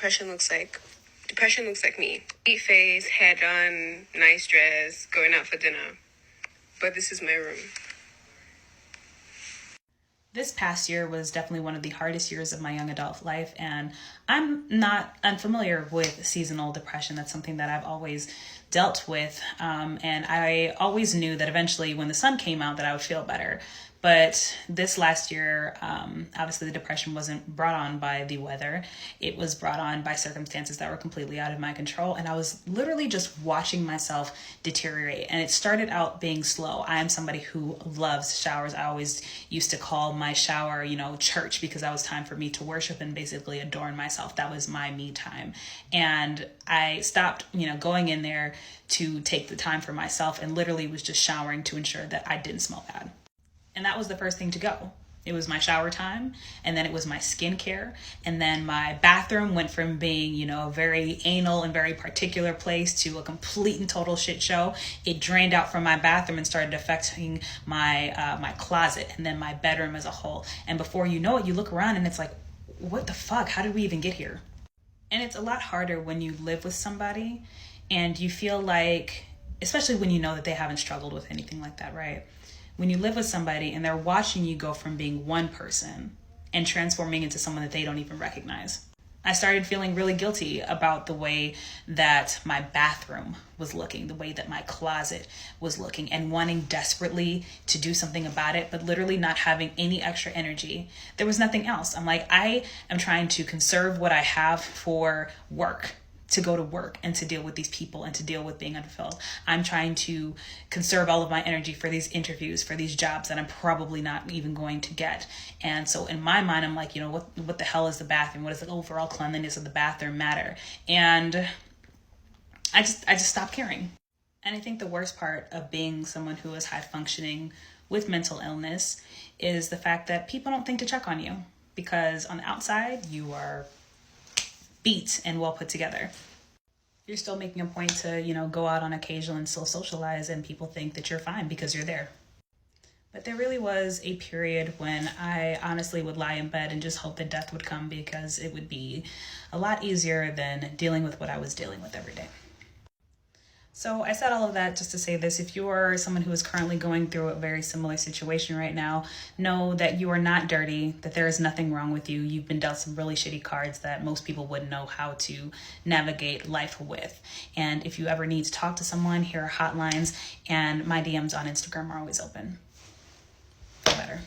depression looks like. Depression looks like me. Eat face, hair done, nice dress, going out for dinner. But this is my room. This past year was definitely one of the hardest years of my young adult life, and I'm not unfamiliar with seasonal depression. That's something that I've always dealt with, and I always knew that eventually when the sun came out that I would feel better. But this last year, obviously the depression wasn't brought on by the weather. It was brought on by circumstances that were completely out of my control. And I was literally just watching myself deteriorate. And it started out being slow. I am somebody who loves showers. I always used to call my shower, church, because that was time for me to worship and basically adorn myself. That was my me time. And I stopped, going in there to take the time for myself and literally was just showering to ensure that I didn't smell bad. And that was the first thing to go. It was my shower time, and then it was my skincare, and then my bathroom went from being, a very anal and very particular place to a complete and total shit show. It drained out from my bathroom and started affecting my closet, and then my bedroom as a whole. And before you know it, you look around and it's like, what the fuck? How did we even get here? And it's a lot harder when you live with somebody and you feel like, especially when you know that they haven't struggled with anything like that, right? When you live with somebody and they're watching you go from being one person and transforming into someone that they don't even recognize. I started feeling really guilty about the way that my bathroom was looking, the way that my closet was looking, and wanting desperately to do something about it, but literally not having any extra energy. There was nothing else. I'm like, I am trying to conserve what I have for work, to go to work and to deal with these people and to deal with being unfulfilled. I'm trying to conserve all of my energy for these interviews, for these jobs that I'm probably not even going to get. And so in my mind, I'm like, what the hell is the bathroom? What does the overall cleanliness of the bathroom matter? And I just stopped caring. And I think the worst part of being someone who is high functioning with mental illness is the fact that people don't think to check on you, because on the outside, you are beat and well put together. You're still making a point to, go out on occasion and still socialize, and people think that you're fine because you're there. But there really was a period when I honestly would lie in bed and just hope that death would come, because it would be a lot easier than dealing with what I was dealing with every day. So I said all of that just to say this: if you are someone who is currently going through a very similar situation right now, know that you are not dirty, that there is nothing wrong with you. You've been dealt some really shitty cards that most people wouldn't know how to navigate life with. And if you ever need to talk to someone, here are hotlines, and my DMs on Instagram are always open. Feel better.